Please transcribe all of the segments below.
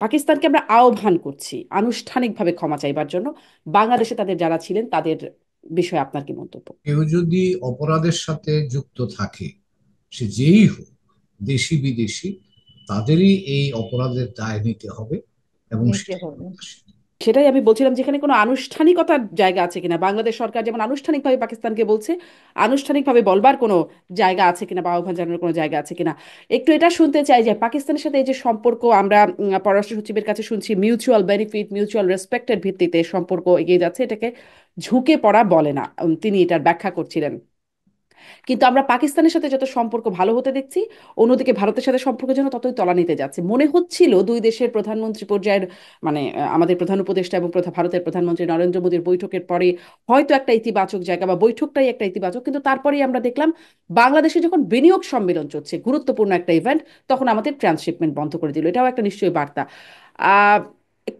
পাকিস্তানকে আমরা আহ্বান করছি আনুষ্ঠানিকভাবে ক্ষমা চাইবার জন্য। বাংলাদেশে তাদের যারা ছিলেন তাদের বিষয়ে আপনার কি মন্তব্য? কেউ যদি অপরাধের সাথে যুক্ত থাকে, সে যেই হোক, দেশি বিদেশি, তাদেরই এই অপরাধের দায় নিতে হবে এবং নিতে সেটাই হবে। প্রত্যাশিত। সেটাই আমি বলছিলাম, যেখানে কোনো আনুষ্ঠানিকতার জায়গা আছে কিনা, বাংলাদেশ সরকার যেমন আনুষ্ঠানিকভাবে পাকিস্তানকে বলছে, আনুষ্ঠানিকভাবে বলবার কোনো জায়গা আছে কিনা বা আহ্বান জানানোর কোনো জায়গা আছে কিনা। একটু এটা শুনতে চাই যে পাকিস্তানের সাথে এই যে সম্পর্ক, আমরা পররাষ্ট্র সচিবের কাছে শুনছি মিউচুয়াল বেনিফিট, মিউচুয়াল রেসপেক্টের ভিত্তিতে সম্পর্ক এগিয়ে যাচ্ছে, এটাকে ঝুঁকে পড়া বলে না। তিনি এটার ব্যাখ্যা করছিলেন। কিন্তু আমরা পাকিস্তানের সাথে যত সম্পর্ক ভালো হতে দেখছি, অন্যদিকে ভারতের সাথে সম্পর্ক যেন ততই তলানিতে যাচ্ছে। মনে হচ্ছিল দুই দেশের প্রধানমন্ত্রী পর্যায়ের, মানে আমাদের প্রধান উপদেষ্টা এবং ভারতের প্রধানমন্ত্রী নরেন্দ্র মোদীর বৈঠকের পরে হয়তো একটা ইতিবাচক জায়গা বা বৈঠকটাই একটা ইতিবাচক, কিন্তু তারপরেই আমরা দেখলাম বাংলাদেশে যখন বিনিয়োগ সম্মেলন চলছে, গুরুত্বপূর্ণ একটা ইভেন্ট, তখন আমাদের ট্রান্সশিপমেন্ট বন্ধ করে দিল। এটাও একটা নিশ্চয়ই বার্তা। আহ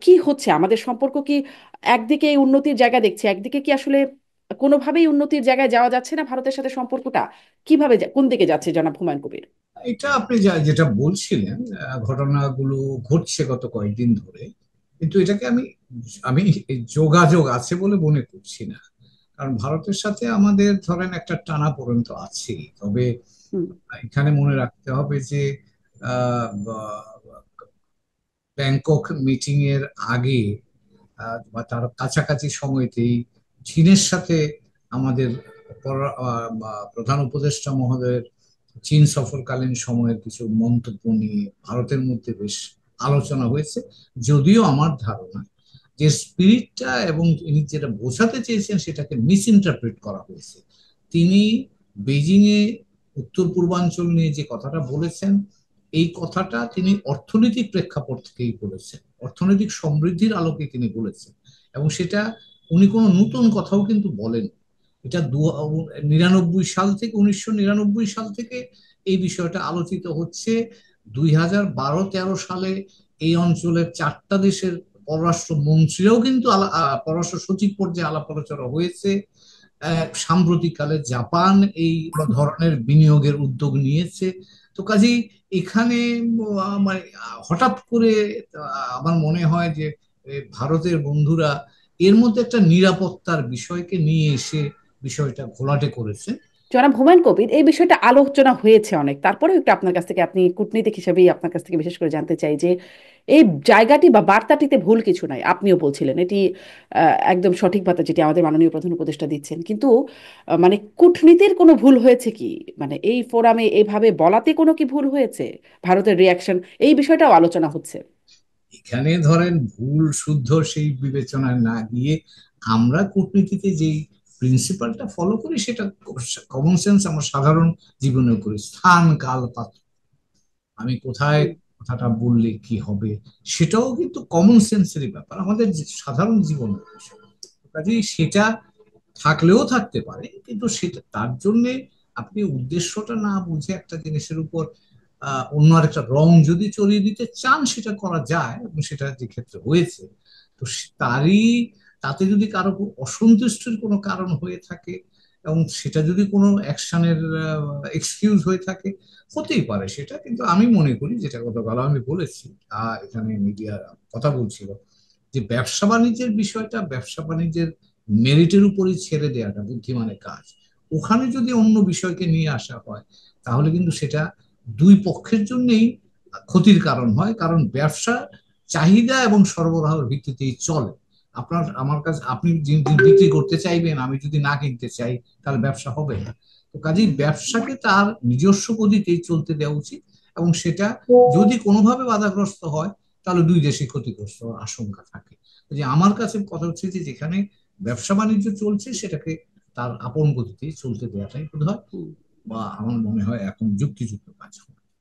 কি হচ্ছে আমাদের সম্পর্ক? কি একদিকে এই উন্নতির জায়গা দেখছি, একদিকে কি আসলে কোনোভাবেই উন্নতির জায়গায় যাওয়া যাচ্ছে না? ভারতের সাথে সম্পর্কটা কিভাবে কোন দিকে যাচ্ছে, জনাব হুমায়ুন কবির? এটা আপনি যেটা বলছিলেন, ঘটনাগুলো ঘটছে গত কয়েকদিন ধরে, কিন্তু এটাকে আমি আমি যোগাযোগ আছে বলে মনে করছি না। কারণ ভারতের সাথে আমাদের ধরেন একটা টানাপোড়েন তো আছেই, তবে হুম। এখানে মনে রাখতে হবে যে ব্যাংকক মিটিং এর আগে বা তার কাছাকাছি সময়তেই চীনের সাথে আমাদের বা প্রধান উপদেষ্টা মহোদয়ের চীন সফরকালীন সময়ের কিছু মন্তব্য নিয়ে ভারতের মধ্যে বেশ আলোচনা হয়েছে। যদিও আমার ধারণা যে স্পিরিটটা এবং তিনি যেটা বোঝাতে চেয়েছেন সেটাকে মিস ইন্টারপ্রেট করা হয়েছে। তিনি বেজিং এ উত্তর পূর্বাঞ্চল নিয়ে যে কথাটা বলেছেন, এই কথাটা তিনি অর্থনৈতিক প্রেক্ষাপট থেকেই বলেছেন, অর্থনৈতিক সমৃদ্ধির আলোকে তিনি বলেছেন। এবং সেটা উনি কোনো নতুন কথাও কিন্তু বলেন। এটা 1999 সাল থেকে, 1999 সাল থেকে এই বিষয়টা আলোচিত হচ্ছে। 2012-13 সালে এই অঞ্চলের 4টা দেশের পররাষ্ট্র মন্ত্রীরাও কিন্তু পররাষ্ট্র সচিব পর্যায়ে আলাপ আলোচনা হয়েছে। সাম্প্রতিককালে জাপান এই ধরনের বিনিয়োগের উদ্যোগ নিয়েছে। তো কাজেই এখানে মানে হঠাৎ করে আমার মনে হয় যে ভারতের বন্ধুরা এর মধ্যে একটা নিরাপত্তার বিষয়কে নিয়ে এসে বিষয়টা ঘোলাটে করেছে। জনাব হুমায়ুন কবির, এই বিষয়টা আলোচনা হয়েছে অনেক, তারপরেও একটু আপনার কাছ থেকে, আপনি কূটনীতিক হিসেবেই আপনার কাছ থেকে বিশেষ করে জানতে চাই যে এই জায়গাটি বা বার্তাটিতে ভুল কিছু নাই, আপনিও বলছিলেন এটি একদম সঠিক বার্তা যেটি আমাদের মাননীয় প্রধান উপদেষ্টা দিচ্ছেন, কিন্তু মানে কূটনীতির কোনো ভুল হয়েছে কি? মানে এই ফোরামে এভাবে বলাতে কোনো কি ভুল হয়েছে? ভারতের রিয়াকশন, এই বিষয়টাও আলোচনা হচ্ছে। এখানে ধরেন ভুল শুদ্ধ সেই বিবেচনায় না গিয়ে আমরা কূটনীতিতে যেই প্রিন্সিপালটা ফলো করি সেটা কমন সেন্স, আমরা সাধারণ জীবনে করি। স্থান কাল পাত্র, আমি কোথায় হুম। কথাটা বললে কি হবে, সেটাও কিন্তু কমন সেন্সেরই ব্যাপার, আমাদের যে সাধারণ জীবনের বিষয়। কাজেই সেটা থাকলেও থাকতে পারে, কিন্তু সেটা তার জন্যে আপনি উদ্দেশ্যটা না বুঝে একটা জিনিসের উপর অন্য আরেকটা রং যদি চড়িয়ে দিতে চান, সেটা করা যায় এবং সেটা যে ক্ষেত্রে হয়েছে। তো তারই তাতে যদি কারো অসন্তুষ্টির কোনো কারণ হয়ে থাকে এবং সেটা যদি কোনো অ্যাকশনের এক্সকিউজ হয়ে থাকে, হতেই পারে সেটা। কিন্তু আমি মনে করি, যেটা গতকাল আমি বলেছি, এখানে মিডিয়া কথা বলছিল, যে ব্যবসা বাণিজ্যের বিষয়টা ব্যবসা বাণিজ্যের মেরিটের উপরই ছেড়ে দেওয়াটা বুদ্ধিমানের কাজ। ওখানে যদি অন্য বিষয়কে নিয়ে আসা হয়, তাহলে কিন্তু সেটা দুই পক্ষের জন্যই ক্ষতির কারণ হয়। কারণ ব্যবসা চাহিদা এবং সরবরাহের ভিত্তিতেই চলে। আপনার আমার কাছে, আপনি বিক্রি করতে চাইবেন, আমি যদি না কিনতে চাই, তাহলে ব্যবসা হবে না। তো কাজেই ব্যবসাকে তার নিজস্ব গতিতেই চলতে দেওয়া উচিত। এবং সেটা যদি কোনোভাবে বাধাগ্রস্ত হয়, তাহলে দুই দেশে ক্ষতিগ্রস্ত হওয়ার আশঙ্কা থাকে। যে আমার কাছে কথা হচ্ছে যে যেখানে ব্যবসা বাণিজ্য চলছে, সেটাকে তার আপন গতিতে চলতে দেওয়াটাই বোধ হয়, হুম। বা আমার মনে হয় এখন যুক্তিযুক্ত কাজ।